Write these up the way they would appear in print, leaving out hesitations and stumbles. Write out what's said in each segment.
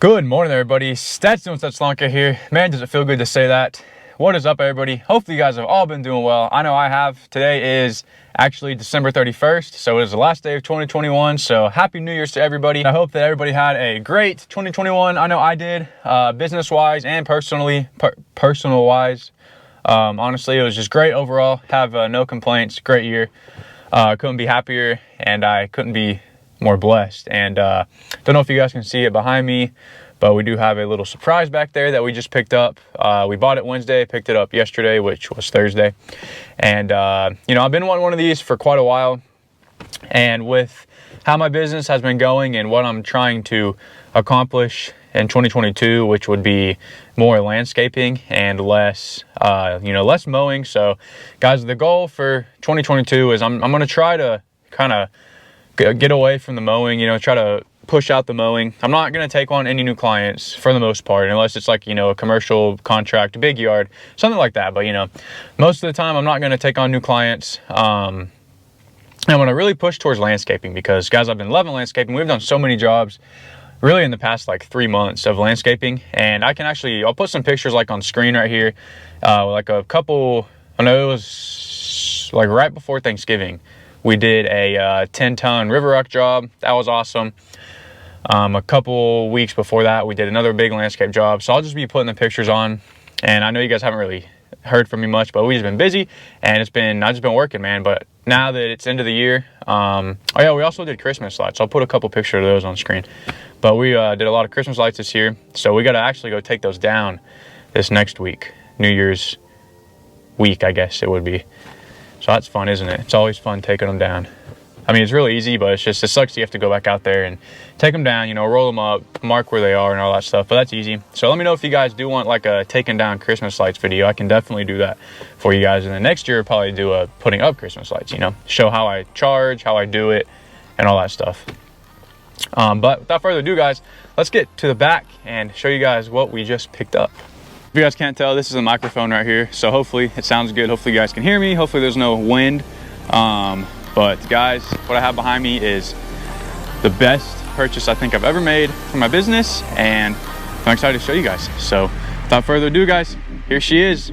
Good morning, everybody. Stats doing Stats Lanka here. Man, does it feel good to say that. What is up, everybody? Hopefully you guys have all been doing well. I know I have. Today is actually December 31st, so it is the last day of 2021. So happy New Year's to everybody. I hope that everybody had a great 2021. I know I did, business-wise and personal-wise. Honestly, it was just great overall. Have no complaints. Great year. Couldn't be happier, and I couldn't be more blessed. And don't know if you guys can see it behind me, but we do have a little surprise back there that we just picked up. We bought it Wednesday, picked it up yesterday, which was Thursday. And you know, I've been wanting one of these for quite a while, and with how my business has been going and what I'm trying to accomplish in 2022, which would be more landscaping and less less mowing. So guys, the goal for 2022 is I'm going to try to kind of get away from the mowing, try to push out the mowing. I'm not going to take on any new clients for the most part, unless it's like, a commercial contract, a big yard, something like that. But, most of the time I'm not going to take on new clients. I'm going to really push towards landscaping because, guys, I've been loving landscaping. We've done so many jobs really in the past like 3 months of landscaping. And I'll put some pictures like on screen right here. Like a couple, I know it was like right before Thanksgiving. We did a 10-ton river rock job. That was awesome. A couple weeks before that, we did another big landscape job. So I'll just be putting the pictures on. And I know you guys haven't really heard from me much, but we've just been busy. And I've just been working, man. But now that it's end of the year, oh yeah, we also did Christmas lights. I'll put a couple pictures of those on screen. But we did a lot of Christmas lights this year. So we got to actually go take those down this next week. New Year's week, I guess it would be. So that's fun, isn't it? It's always fun taking them down. I mean, it's really easy, but it sucks you have to go back out there and take them down, roll them up, mark where they are and all that stuff, but that's easy. So let me know if you guys do want like a taking down Christmas lights video. I can definitely do that for you guys. And then next year, I'll probably do a putting up Christmas lights, show how I charge, how I do it, and all that stuff. But without further ado, guys, let's get to the back and show you guys what we just picked up. If you guys can't tell, this is a microphone right here, so hopefully it sounds good. Hopefully you guys can hear me. Hopefully there's no wind. But guys, what I have behind me is the best purchase I think I've ever made for my business, and I'm excited to show you guys. So without further ado, guys, here she is.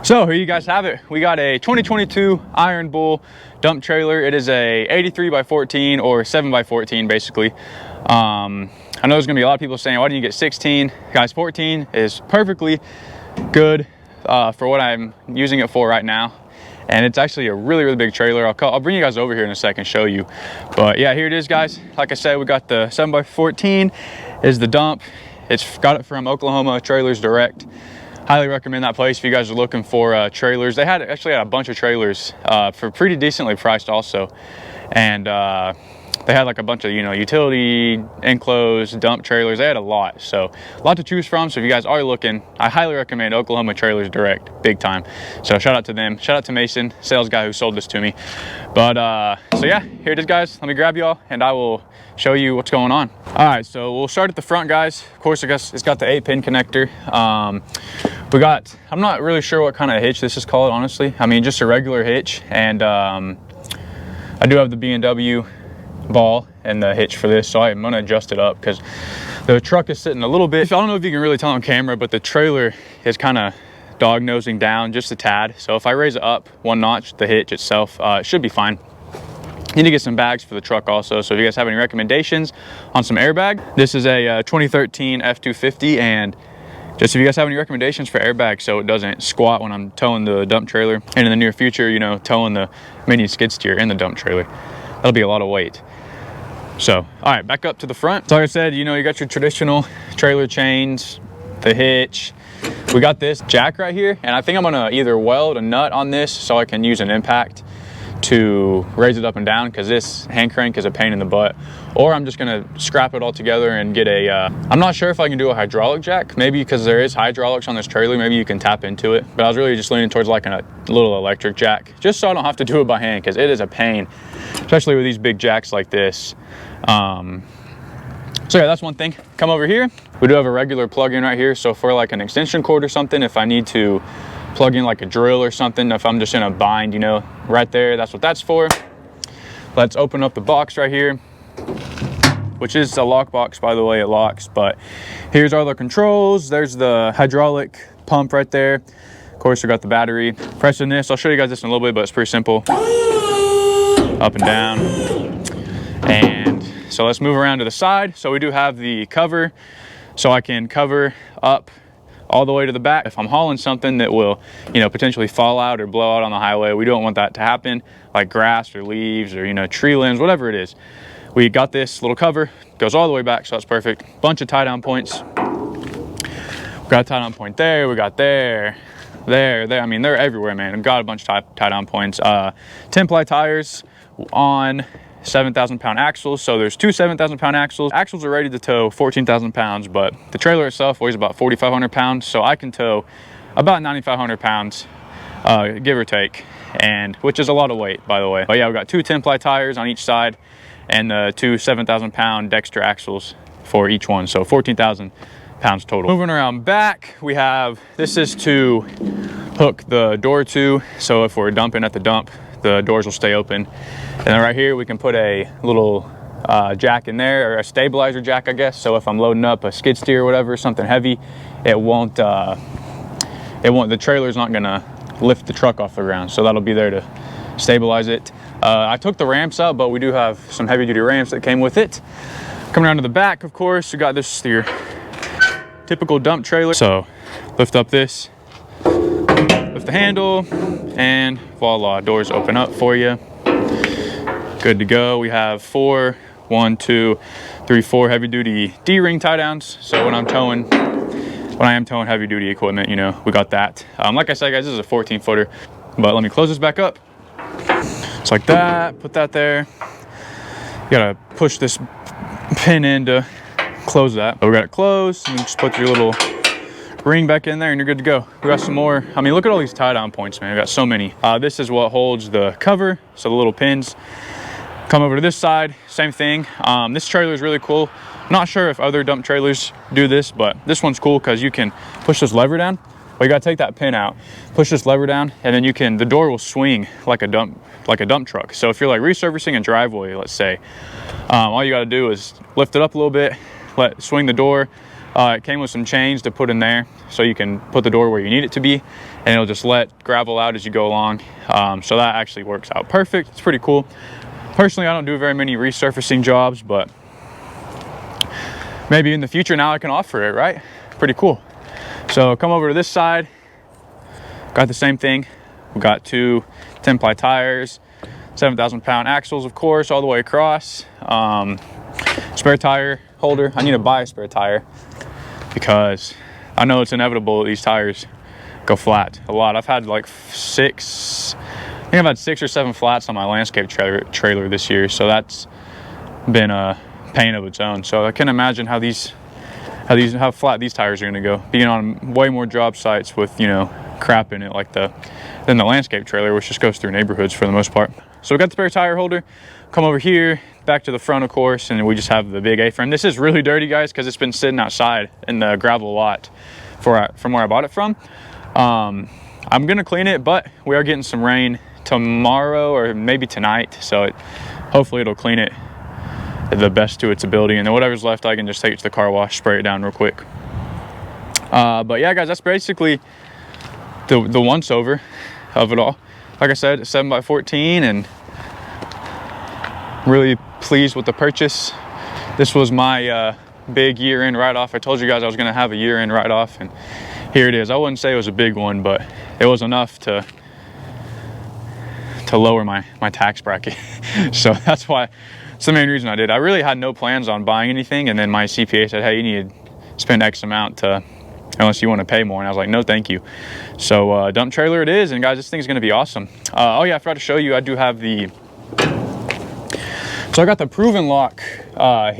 So here you guys have it. We got a 2022 Iron Bull dump trailer. It is a 83 by 14 or 7 by 14 basically. I know there's gonna be a lot of people saying, why didn't you get 16? Guys, 14 is perfectly good for what I'm using it for right now. And it's actually a really, really big trailer. I'll bring you guys over here in a second, show you. But yeah, here it is, guys. Like I said, we got the 7 by 14 is the dump. It's got it from Oklahoma Trailers Direct. Highly recommend that place if you guys are looking for trailers. They actually had a bunch of trailers for pretty decently priced also. And they had like a bunch of, you know, utility, enclosed, dump trailers. They had a lot, so a lot to choose from. So if you guys are looking, I highly recommend Oklahoma Trailers Direct, big time. So shout out to them. Shout out to Mason, sales guy who sold this to me. But so yeah, here it is, guys. Let me grab y'all and I will show you what's going on. All right, so we'll start at the front, guys. Of course, I guess it's got the 8-pin connector. We got, I'm not really sure what kind of hitch this is called, honestly. I mean, just a regular hitch. And I do have the B&W ball and the hitch for this, so I'm gonna adjust it up because the truck is sitting a little bit, I don't know if you can really tell on camera, but the trailer is kind of dog nosing down just a tad. So if I raise it up 1 notch, the hitch itself, it should be fine. Need to get some bags for the truck also. So if you guys have any recommendations on some airbag, this is a 2013 F250, and just if you guys have any recommendations for airbag so it doesn't squat when I'm towing the dump trailer, and in the near future, you know, towing the mini skid steer in the dump trailer, that'll be a lot of weight. So, all right, back up to the front. So like I said, you know, you got your traditional trailer chains, the hitch. We got this jack right here, and I think I'm gonna either weld a nut on this so I can use an impact to raise it up and down, because this hand crank is a pain in the butt, or I'm just gonna scrap it all together and get a, I'm not sure if I can do a hydraulic jack, maybe because there is hydraulics on this trailer, maybe you can tap into it, but I was really just leaning towards like a little electric jack, just so I don't have to do it by hand, because it is a pain, especially with these big jacks like this. So yeah, that's one thing. Come over here, we do have a regular plug-in right here, so for like an extension cord or something, if I need to plug in like a drill or something, if I'm just in a bind, you know, right there, that's what that's for. Let's open up the box right here, which is a lock box, by the way, it locks, but here's all the controls. There's the hydraulic pump right there. Of course, we got the battery. Pressing this, I'll show you guys this in a little bit, but it's pretty simple. Up and down. And so let's move around to the side. So we do have the cover, so I can cover up all the way to the back. If I'm hauling something that will, you know, potentially fall out or blow out on the highway, we don't want that to happen, like grass or leaves or, you know, tree limbs, whatever it is. We got this little cover, goes all the way back, so that's perfect. Bunch of tie down points. We got a tie down point there, we got there. I mean, they're everywhere, man. I've got a bunch of tie down points. 10-ply tires on 7,000-pound axles. So there's 2 7,000-pound axles. Axles are ready to tow 14,000 pounds, but the trailer itself weighs about 4,500 pounds. So I can tow about 9,500 pounds, give or take, and which is a lot of weight, by the way. But yeah, we've got 2 10-ply tires on each side and 2 7,000-pound Dexter axles for each one. So 14,000 pounds total. Moving around back, we have, this is to hook the door to. So if we're dumping at the dump, the doors will stay open. And then right here, we can put a little jack in there, or a stabilizer jack, I guess. So if I'm loading up a skid steer or whatever, something heavy, it won't, the trailer's not gonna lift the truck off the ground. So that'll be there to stabilize it. I took the ramps out, but we do have some heavy duty ramps that came with it. Coming around to the back, of course, you got this, your typical dump trailer. So lift up this, lift the handle, and voila, doors open up for you. Good to go. We have 4 heavy duty D-ring tie downs. So when I am towing heavy duty equipment, you know, we got that. Like I said, guys, this is a 14-footer, but let me close this back up. It's like that, put that there. You gotta push this pin in to close that. So we got it closed, and just put your little ring back in there and you're good to go. We got some more. I mean, look at all these tie down points, man. We got so many. This is what holds the cover, so the little pins. Come over to this side, same thing. This trailer is really cool. I'm not sure if other dump trailers do this, but this one's cool because you can push this lever down. Well, you gotta take that pin out, push this lever down, and then the door will swing like a dump truck. So if you're like resurfacing a driveway, let's say, all you gotta do is lift it up a little bit, swing the door. It came with some chains to put in there, so you can put the door where you need it to be, and it'll just let gravel out as you go along. So that actually works out perfect. It's pretty cool. Personally, I don't do very many resurfacing jobs, but maybe in the future now I can offer it, right? Pretty cool. So come over to this side, got the same thing. We got 2 10-ply tires, 7,000-pound axles, of course, all the way across. Spare tire holder. I need to buy a spare tire because I know it's inevitable that these tires go flat a lot. I've had like 6 or 7 flats on my landscape trailer this year, so that's been a pain of its own. So I can imagine how flat these tires are going to go, being on way more job sites with, you know, crap in it like than the landscape trailer, which just goes through neighborhoods for the most part. So we got the spare tire holder. Come over here, back to the front, of course, and we just have the big A-frame. This is really dirty, guys, because it's been sitting outside in the gravel lot from where I bought it from. I'm gonna clean it, but we are getting some rain tomorrow or maybe tonight, so hopefully it'll clean it the best to its ability, and then whatever's left I can just take it to the car wash, spray it down real quick. But yeah, guys, that's basically the once over of it all. Like I said, 7x14, and really pleased with the purchase. This was my big year-end write-off. I told you guys I was going to have a year-end write-off, and here it is. I wouldn't say it was a big one, but it was enough to lower my tax bracket. So that's the main reason I did. I really had no plans on buying anything, and then my CPA said, hey, you need to spend X amount unless you want to pay more, and I was like, no thank you. So dump trailer it is, and guys, this thing's going to be awesome. Oh yeah, I forgot to show you, I do have so I got the Proven Lock the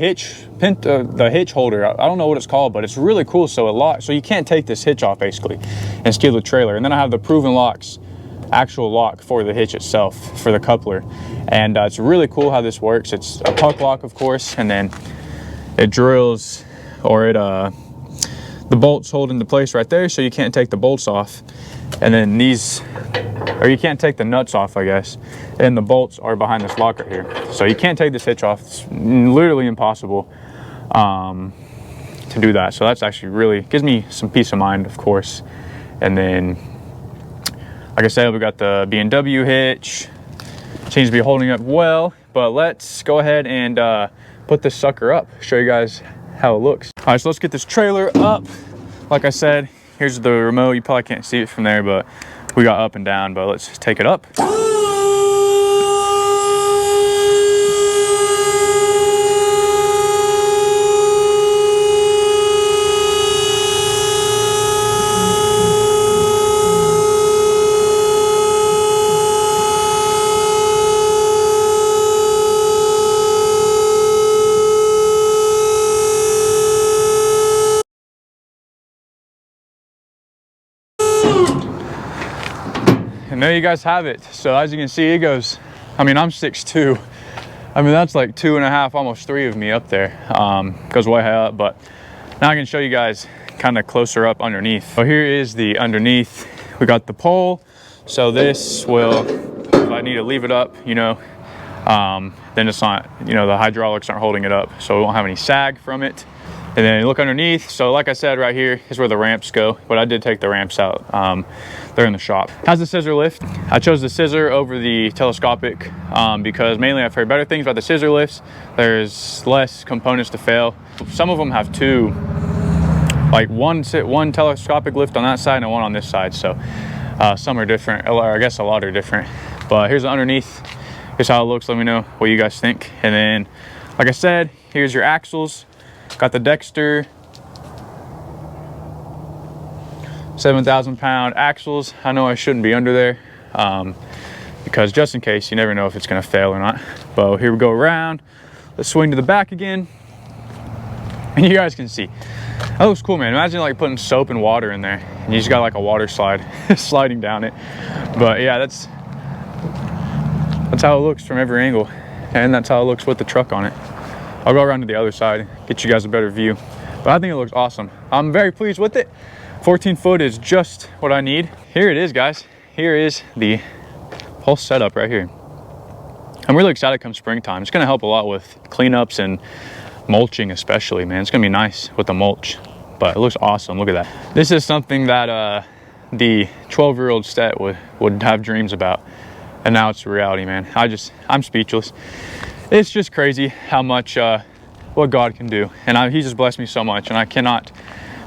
hitch holder. I don't know what it's called, but it's really cool. So it locks, so you can't take this hitch off basically and steal the trailer. And then I have the Proven Lock's actual lock for the hitch itself, for the coupler. And it's really cool how this works. It's a puck lock, of course, and then it drills, or the bolts hold into place right there, so you can't take the bolts off. And then you can't take the nuts off, I guess, and the bolts are behind this lock right here, so you can't take this hitch off. It's literally impossible to do that. So that's actually really gives me some peace of mind, of course. And then, like I said, we got the B&W hitch. Seems to be holding up well, but let's go ahead and put this sucker up, show you guys how it looks. All right, so let's get this trailer up. Like I said, here's the remote. You probably can't see it from there, but we got up and down, but let's take it up. And there you guys have it. So as you can see, it goes, I mean, I'm 6'2". I mean, that's like 2.5, almost 3 of me up there. Goes way high up, but now I can show you guys kind of closer up underneath. So here is the underneath. We got the pole. So this will, if I need to leave it up, you know, then it's not, you know, the hydraulics aren't holding it up, so we won't have any sag from it. And then you look underneath. So like I said, right here is where the ramps go, but I did take the ramps out. They're in the shop. Has the scissor lift. I chose the scissor over the telescopic because mainly I've heard better things about the scissor lifts. There's less components to fail. Some of them have two, like one telescopic lift on that side and one on this side. So some are different, or I guess a lot are different. But here's the underneath. Here's how it looks. Let me know what you guys think. And then, like I said, here's your axles. Got the Dexter 7,000 pound axles. I know I shouldn't be under there because just in case, you never know if it's going to fail or not. But here we go around. Let's swing to the back again, and you guys can see that looks cool, man. Imagine like putting soap and water in there and you just got like a water slide sliding down it. But yeah, that's how it looks from every angle, and that's how it looks with the truck on it. I'll go around to the other side, get you guys a better view. But I think it looks awesome. I'm very pleased with it. 14 foot is just what I need. Here it is, guys. Here is the whole setup right here. I'm really excited come springtime. It's gonna help a lot with cleanups and mulching especially, man. It's gonna be nice with the mulch, but it looks awesome. Look at that. This is something that the 12-year-old Stet would have dreams about, and now it's a reality, man. I'm speechless. It's just crazy how much what God can do, and he just blessed me so much, and I cannot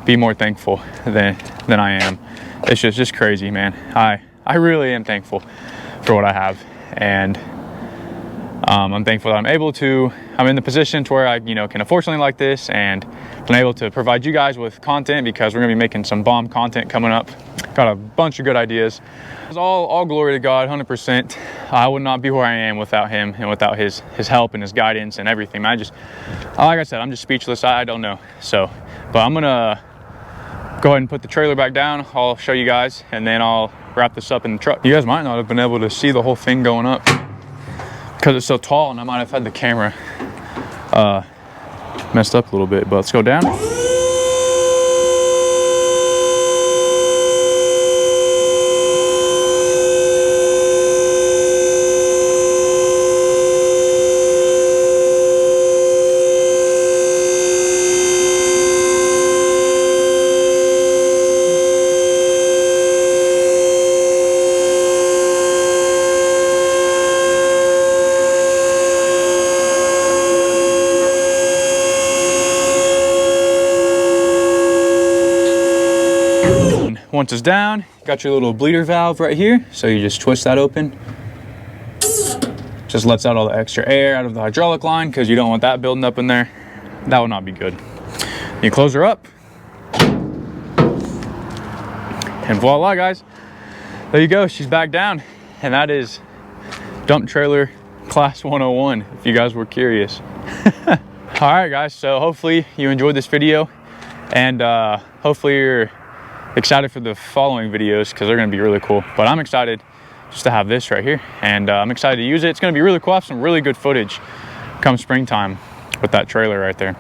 be more thankful than I am. It's just crazy, man. I really am thankful for what I have, and I'm thankful that I'm in the position to where I, can afford something like this, and I'm able to provide you guys with content, because we're gonna be making some bomb content coming up. Got a bunch of good ideas. It's all glory to God, 100%. I would not be where I am without him and without his help and his guidance and everything. Like I said, I'm just speechless. I don't know. So, but I'm gonna go ahead and put the trailer back down. I'll show you guys, and then I'll wrap this up in the truck. You guys might not have been able to see the whole thing going up because it's so tall, and I might have had the camera messed up a little bit, but let's go down. Once it's down, got your little bleeder valve right here. So you just twist that open. Just lets out all the extra air out of the hydraulic line, because you don't want that building up in there. That would not be good. You close her up. And voila, guys. There you go, she's back down. And that is dump trailer class 101, if you guys were curious. All right, guys, so hopefully you enjoyed this video, and hopefully you're excited for the following videos, because they're going to be really cool. But I'm excited just to have this right here, and I'm excited to use it. It's going to be really cool. I have some really good footage come springtime with that trailer right there.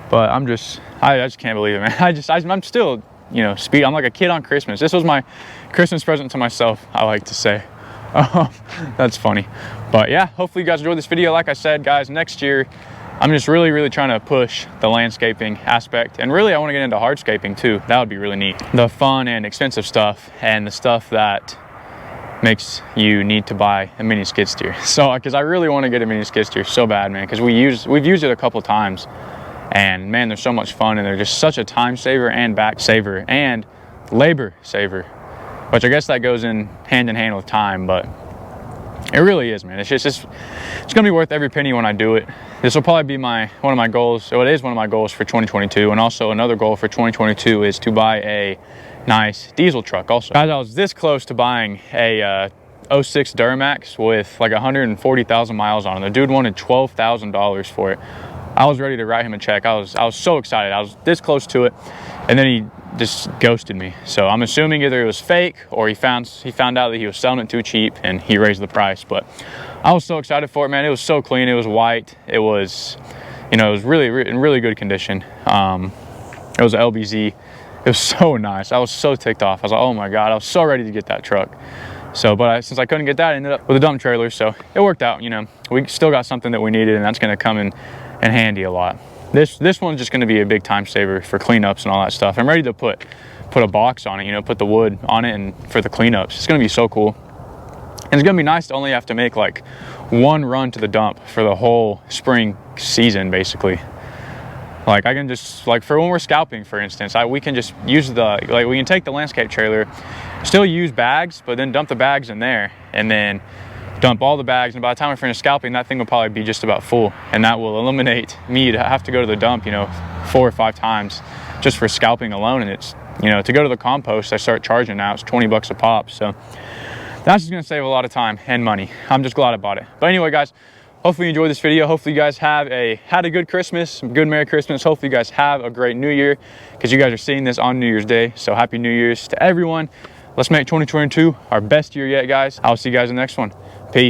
But I just can't believe it, man. I'm still, I'm like a kid on Christmas. This was my Christmas present to myself, I like to say. That's funny. But yeah, hopefully you guys enjoyed this video. Like I said, guys, next year I'm just really trying to push the landscaping aspect, and really I want to get into hardscaping too. That would be really neat. The fun and expensive stuff, and the stuff that makes you need to buy a mini skid steer. So, because I really want to get a mini skid steer so bad, man, because we've used it a couple times, and man, they're so much fun, and they're just such a time saver and back saver and labor saver, which I guess that goes in hand with time, but it really is, man. It's gonna be worth every penny when I do it. This will probably be one of my goals. So it is one of my goals for 2022, and also another goal for 2022 is to buy a nice diesel truck also. Guys, I was this close to buying a 06 Duramax with like 140,000 miles on it. The dude wanted $12,000 for it. I was ready to write him a check. I was so excited. I was this close to it, and then he just ghosted me. So I'm assuming either it was fake, or he found out that he was selling it too cheap and he raised the price. But I was so excited for it, man. It was so clean. It was white. It was, it was really in really good condition. It was an LBZ. It was so nice. I was so ticked off. I was like, oh my God, I was so ready to get that truck. So, but since I couldn't get that, I ended up with a dump trailer. So it worked out. We still got something that we needed, and that's going to come in handy a lot. This one's just going to be a big time saver for cleanups and all that stuff. I'm ready to put a box on it, put the wood on it, and for the cleanups. It's going to be so cool. And it's going to be nice to only have to make like one run to the dump for the whole spring season, basically. Like I can just, like for when we're scalping, for instance, we can just use we can take the landscape trailer, still use bags, but then dump the bags in there, and then dump all the bags, and by the time we finish scalping, that thing will probably be just about full, and that will eliminate me to have to go to the dump 4 or 5 times just for scalping alone. And it's to go to the compost, I start charging now, it's 20 bucks a pop. So that's just going to save a lot of time and money. I'm just glad I bought it. But anyway, guys, hopefully you enjoyed this video. Hopefully you guys had a good Christmas, good Merry Christmas. Hopefully you guys have a great New Year, because you guys are seeing this on New Year's Day. So happy New Year's to everyone. Let's make 2022 our best year yet, guys. I'll see you guys in the next one. Peace.